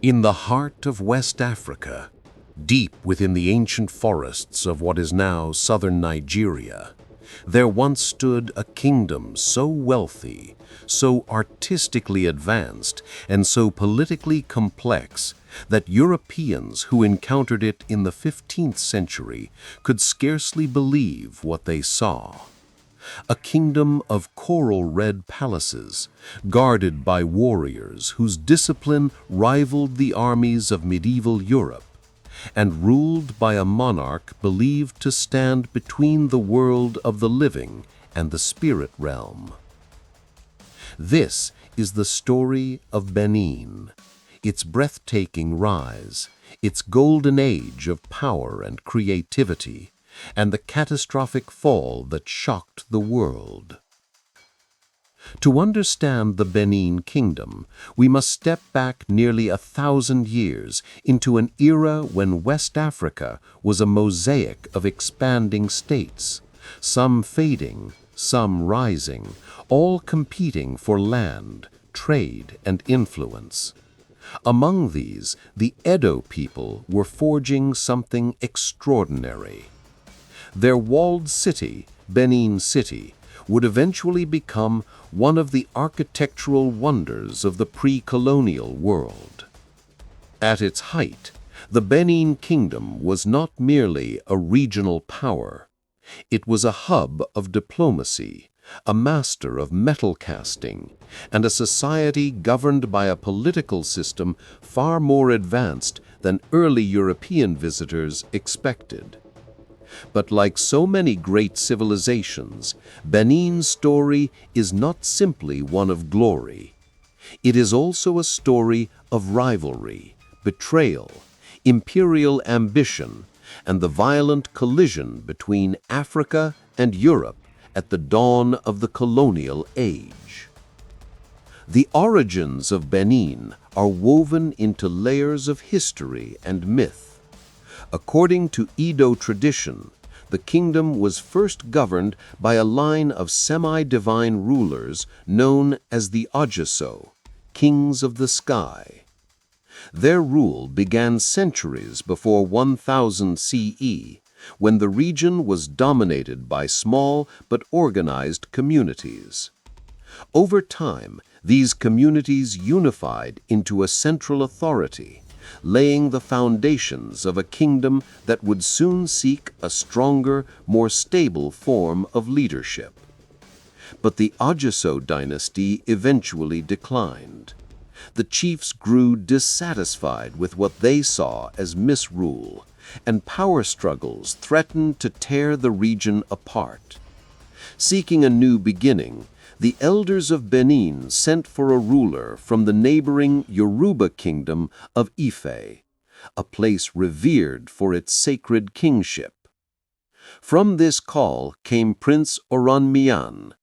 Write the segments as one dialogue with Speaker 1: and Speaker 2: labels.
Speaker 1: In the heart of West Africa, deep within the ancient forests of what is now southern Nigeria, there once stood a kingdom so wealthy, so artistically advanced, and so politically complex that Europeans who encountered it in the 15th century could scarcely believe what they saw. A kingdom of coral-red palaces, guarded by warriors whose discipline rivaled the armies of medieval Europe, and ruled by a monarch believed to stand between the world of the living and the spirit realm. This is the story of Benin, its breathtaking rise, its golden age of power and creativity, and the catastrophic fall that shocked the world. To understand the Benin Kingdom, we must step back nearly 1,000 years into an era when West Africa was a mosaic of expanding states, some fading, some rising, all competing for land, trade, and influence. Among these, the Edo people were forging something extraordinary. Their walled city, Benin City, would eventually become one of the architectural wonders of the pre-colonial world. At its height, the Benin Kingdom was not merely a regional power. It was a hub of diplomacy, a master of metal casting, and a society governed by a political system far more advanced than early European visitors expected. But like so many great civilizations, Benin's story is not simply one of glory. It is also a story of rivalry, betrayal, imperial ambition, and the violent collision between Africa and Europe at the dawn of the colonial age. The origins of Benin are woven into layers of history and myth. According to Edo tradition, the kingdom was first governed by a line of semi-divine rulers known as the Ogiso, kings of the sky. Their rule began centuries before 1000 CE, when the region was dominated by small but organized communities. Over time, these communities unified into a central authority, laying the foundations of a kingdom that would soon seek a stronger, more stable form of leadership. But the Ogiso dynasty eventually declined. The chiefs grew dissatisfied with what they saw as misrule, and power struggles threatened to tear the region apart. Seeking a new beginning, the elders of Benin sent for a ruler from the neighboring Yoruba kingdom of Ife, a place revered for its sacred kingship. From this call came Prince Oranmiyan,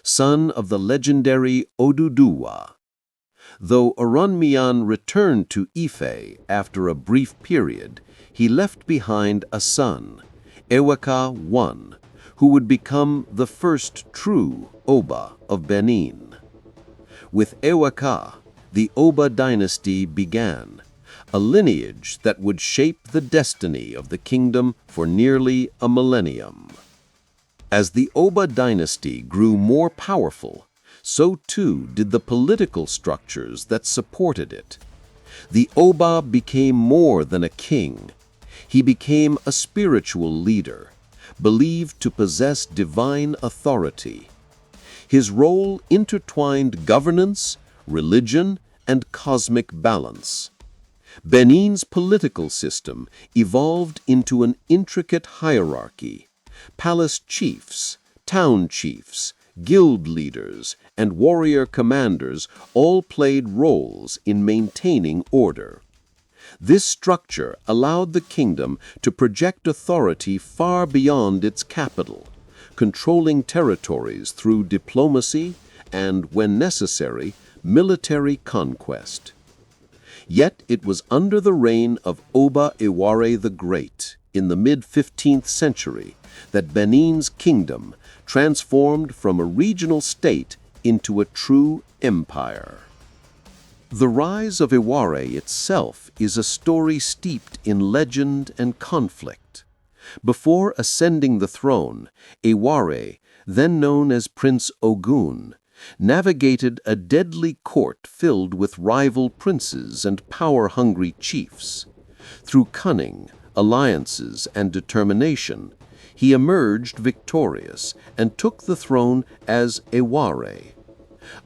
Speaker 1: son of the legendary Oduduwa. Though Oranmiyan returned to Ife after a brief period, he left behind a son, Eweka I, who would become the first true Oba of Benin. With Eweka, the Oba dynasty began, a lineage that would shape the destiny of the kingdom for nearly a millennium. As the Oba dynasty grew more powerful, so too did the political structures that supported it. The Oba became more than a king. He became a spiritual leader, believed to possess divine authority. His role intertwined governance, religion, and cosmic balance. Benin's political system evolved into an intricate hierarchy. Palace chiefs, town chiefs, guild leaders, and warrior commanders all played roles in maintaining order. This structure allowed the kingdom to project authority far beyond its capital, controlling territories through diplomacy and, when necessary, military conquest. Yet it was under the reign of Oba Ewuare the Great, in the mid-15th century, that Benin's kingdom transformed from a regional state into a true empire. The rise of Ewuare itself is a story steeped in legend and conflict. Before ascending the throne, Ewuare, then known as Prince Ogun, navigated a deadly court filled with rival princes and power-hungry chiefs. Through cunning, alliances, and determination, he emerged victorious and took the throne as Ewuare.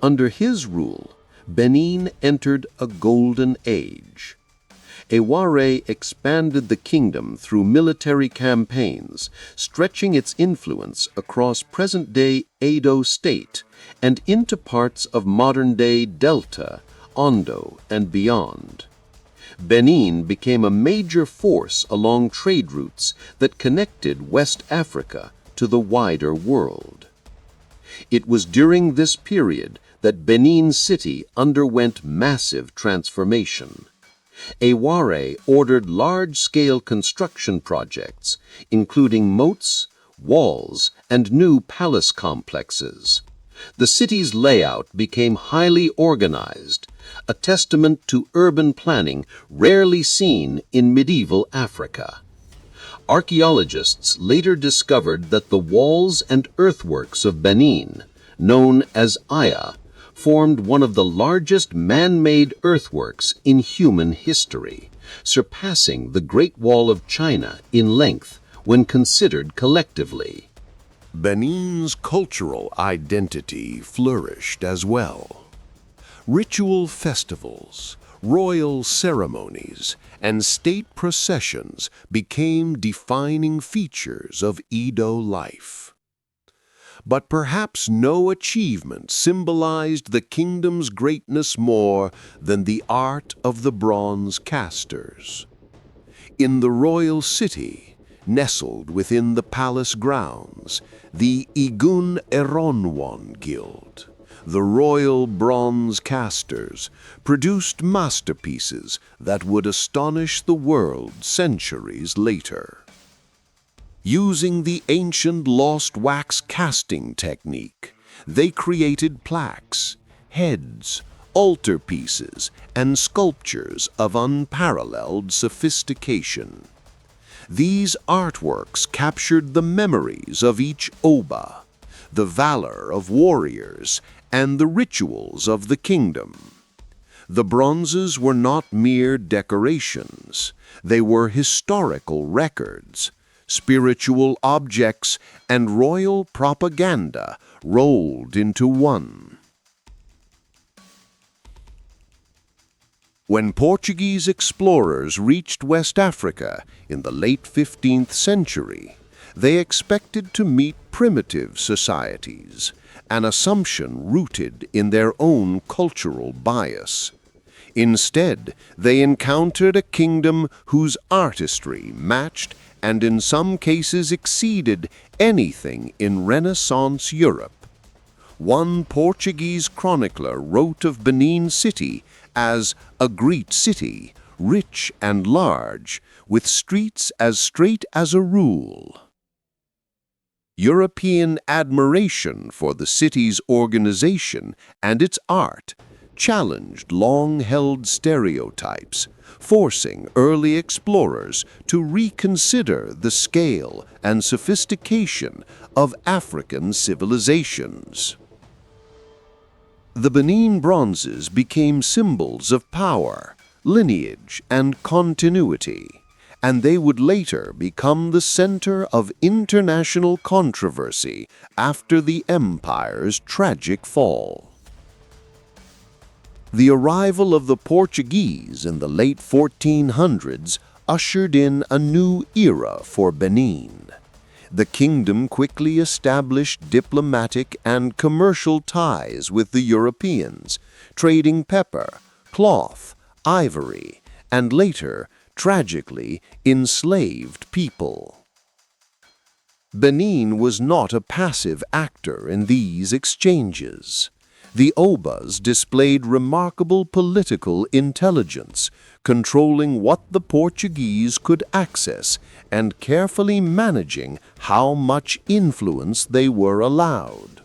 Speaker 1: Under his rule, Benin entered a golden age. Ewuare expanded the kingdom through military campaigns, stretching its influence across present-day Edo State and into parts of modern-day Delta, Ondo, and beyond. Benin became a major force along trade routes that connected West Africa to the wider world. It was during this period that Benin City underwent massive transformation. Ewuare ordered large-scale construction projects, including moats, walls, and new palace complexes. The city's layout became highly organized, a testament to urban planning rarely seen in medieval Africa. Archaeologists later discovered that the walls and earthworks of Benin, known as Aya, formed one of the largest man-made earthworks in human history, surpassing the Great Wall of China in length when considered collectively. Benin's cultural identity flourished as well. Ritual festivals, royal ceremonies, and state processions became defining features of Edo life. But perhaps no achievement symbolized the kingdom's greatness more than the art of the bronze casters. In the royal city, nestled within the palace grounds, the Igun Eronwon Guild, the royal bronze casters, produced masterpieces that would astonish the world centuries later. Using the ancient lost wax casting technique, they created plaques, heads, altarpieces, and sculptures of unparalleled sophistication. These artworks captured the memories of each Oba, the valor of warriors, and the rituals of the kingdom. The bronzes were not mere decorations. They were historical records, spiritual objects, and royal propaganda rolled into one. When Portuguese explorers reached West Africa in the late 15th century, they expected to meet primitive societies, an assumption rooted in their own cultural bias. Instead, they encountered a kingdom whose artistry matched and in some cases exceeded anything in Renaissance Europe. One Portuguese chronicler wrote of Benin City as a great city, rich and large, with streets as straight as a rule. European admiration for the city's organization and its art challenged long-held stereotypes, forcing early explorers to reconsider the scale and sophistication of African civilizations. The Benin bronzes became symbols of power, lineage, and continuity, and they would later become the center of international controversy after the empire's tragic fall. The arrival of the Portuguese in the late 1400s ushered in a new era for Benin. The kingdom quickly established diplomatic and commercial ties with the Europeans, trading pepper, cloth, ivory, and later, tragically, enslaved people. Benin was not a passive actor in these exchanges. The Obas displayed remarkable political intelligence, controlling what the Portuguese could access and carefully managing how much influence they were allowed.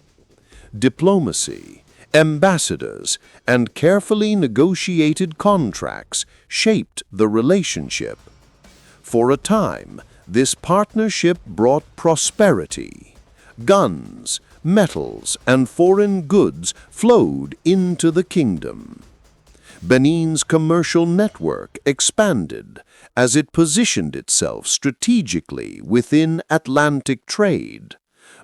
Speaker 1: Diplomacy,
Speaker 2: Ambassadors and carefully negotiated contracts shaped the relationship. For a time, this partnership brought prosperity. Guns, metals, and foreign goods flowed into the kingdom. Benin's commercial network expanded as it positioned itself strategically within Atlantic trade.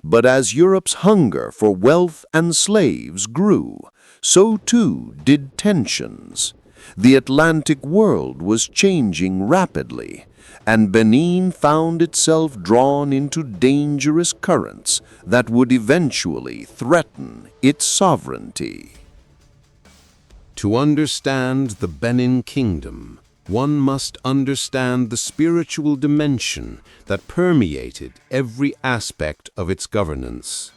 Speaker 2: But as Europe's hunger for wealth and slaves grew, so too did tensions. The Atlantic world was changing rapidly, and Benin found itself drawn into dangerous currents that would eventually threaten its sovereignty.
Speaker 1: To understand the Benin Kingdom, one must understand the spiritual dimension that permeated every aspect of its governance.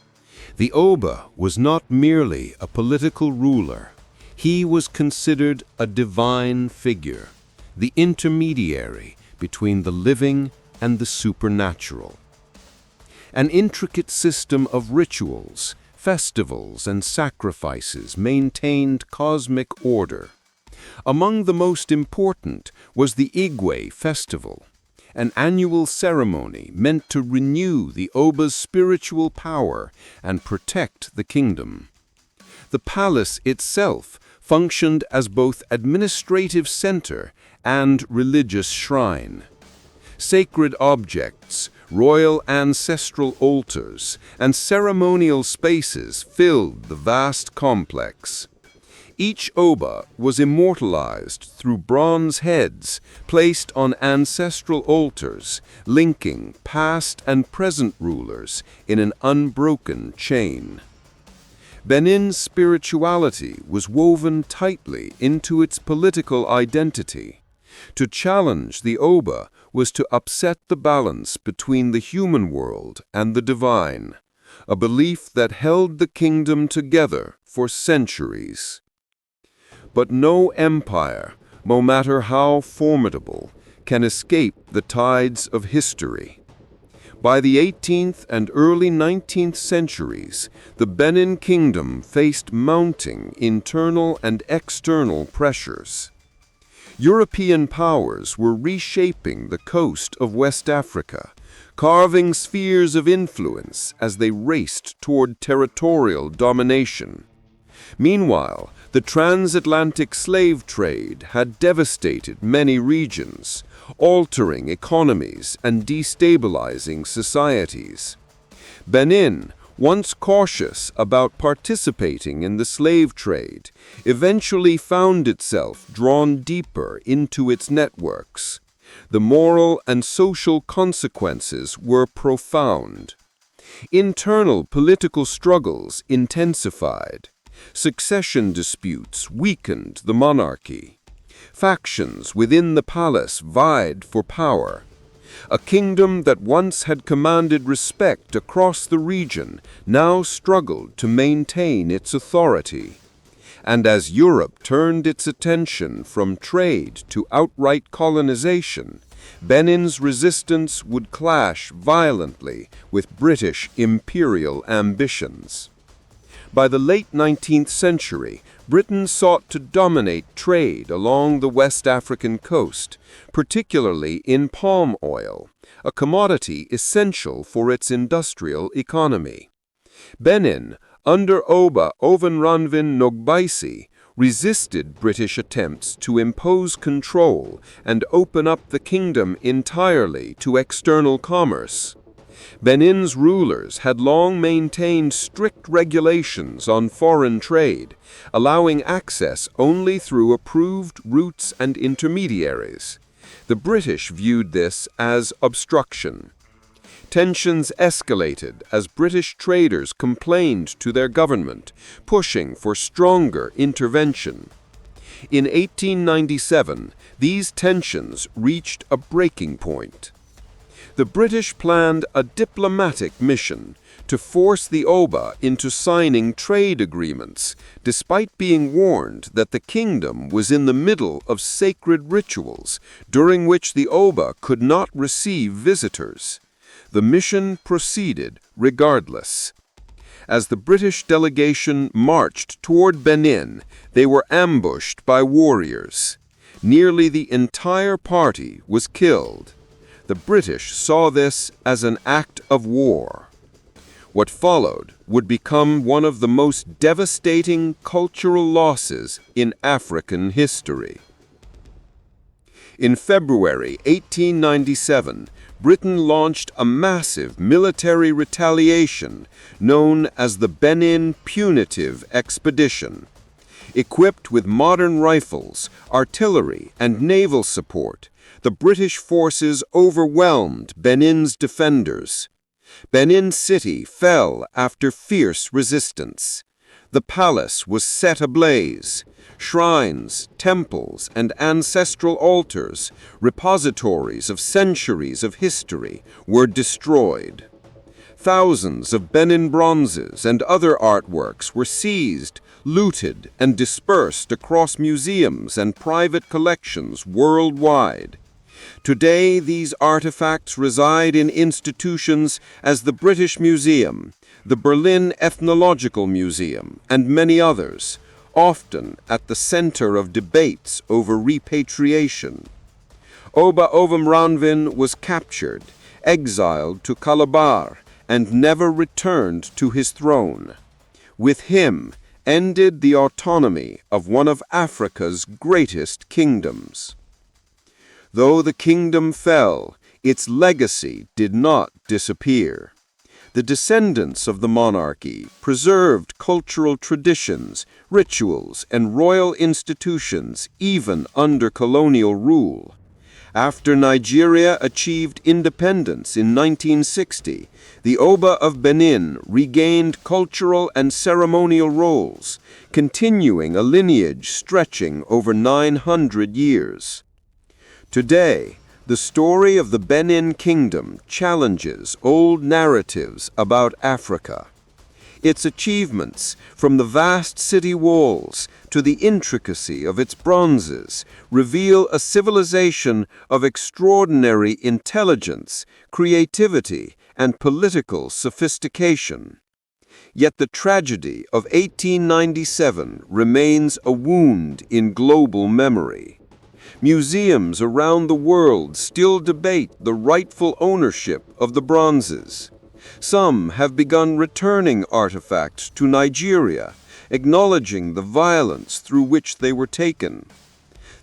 Speaker 1: The Oba was not merely a political ruler. He was considered a divine figure, the intermediary between the living and the supernatural. An intricate system of rituals, festivals, and sacrifices maintained cosmic order. Among the most important was the Eweka festival, an annual ceremony meant to renew the Oba's spiritual power and protect the kingdom. The palace itself functioned as both administrative center and religious shrine. Sacred objects, royal ancestral altars, and ceremonial spaces filled the vast complex. Each Oba was immortalized through bronze heads placed on ancestral altars, linking past and present rulers in an unbroken chain. Benin's spirituality was woven tightly into its political identity. To challenge the Oba was to upset the balance between the human world and the divine, a belief that held the kingdom together for centuries. But no empire, no matter how formidable, can escape the tides of history. By the 18th and early 19th centuries, the Benin Kingdom faced mounting internal and external pressures. European powers were reshaping the coast of West Africa, carving spheres of influence as they raced toward territorial domination. Meanwhile, the transatlantic slave trade had devastated many regions, altering economies and destabilizing societies. Benin, once cautious about participating in the slave trade, eventually found itself drawn deeper into its networks. The moral and social consequences were profound. Internal political struggles intensified. Succession disputes weakened the monarchy. Factions within the palace vied for power. A kingdom that once had commanded respect across the region now struggled to maintain its authority. And as Europe turned its attention from trade to outright colonization, Benin's resistance would clash violently with British imperial ambitions. By the late 19th century, Britain sought to dominate trade along the West African coast, particularly in palm oil, a commodity essential for its industrial economy. Benin, under Oba Ewuare, resisted British attempts to impose control and open up the kingdom entirely to external commerce. Benin's rulers had long maintained strict regulations on foreign trade, allowing access only through approved routes and intermediaries. The British viewed this as obstruction. Tensions escalated as British traders complained to their government, pushing for stronger intervention. In 1897, these tensions reached a breaking point. The British planned a diplomatic mission to force the Oba into signing trade agreements, despite being warned that the kingdom was in the middle of sacred rituals, during which the Oba could not receive visitors. The mission proceeded regardless.
Speaker 2: As the British delegation marched toward Benin, they were ambushed by warriors. Nearly the entire party was killed. The British saw this as an act of war. What followed would become one of the most devastating cultural losses in African history. In February 1897, Britain launched a massive military retaliation known as the Benin Punitive Expedition. Equipped with modern rifles, artillery, and naval support, the British forces overwhelmed Benin's defenders. Benin City fell after fierce resistance. The palace was set ablaze. Shrines, temples, and ancestral altars, repositories of centuries of history, were destroyed. Thousands of Benin bronzes and other artworks were seized, looted, and dispersed across museums and private collections worldwide. Today, these artifacts reside in institutions as the British Museum, the Berlin Ethnological Museum, and many others, often at the center of debates over repatriation. Oba Ewuare was captured, exiled to Calabar, and never returned to his throne. With him ended the autonomy of one of Africa's greatest kingdoms. Though the kingdom fell, its legacy did not disappear. The descendants of the monarchy preserved cultural traditions, rituals, and royal institutions even under colonial rule. After Nigeria achieved independence in 1960, the Oba of Benin regained cultural and ceremonial roles, continuing a lineage stretching over 900 years. Today, the story of the Benin Kingdom challenges old narratives about Africa. Its achievements, from the vast city walls to the intricacy of its bronzes, reveal a civilization of extraordinary intelligence, creativity, and political sophistication. Yet the tragedy of 1897 remains a wound in global memory. Museums around the world still debate the rightful ownership of the bronzes. Some have begun returning artifacts to Nigeria, acknowledging the violence through which they were taken.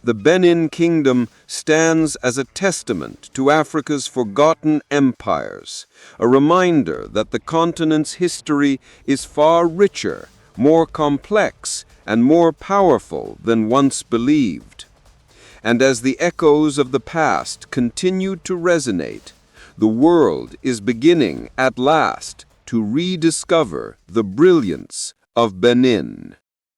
Speaker 2: The Benin Kingdom stands as a testament to Africa's forgotten empires, a reminder that the continent's history is far richer, more complex, and more powerful than once believed. And as the echoes of the past continue to resonate, the world is beginning at last to rediscover the brilliance of Benin.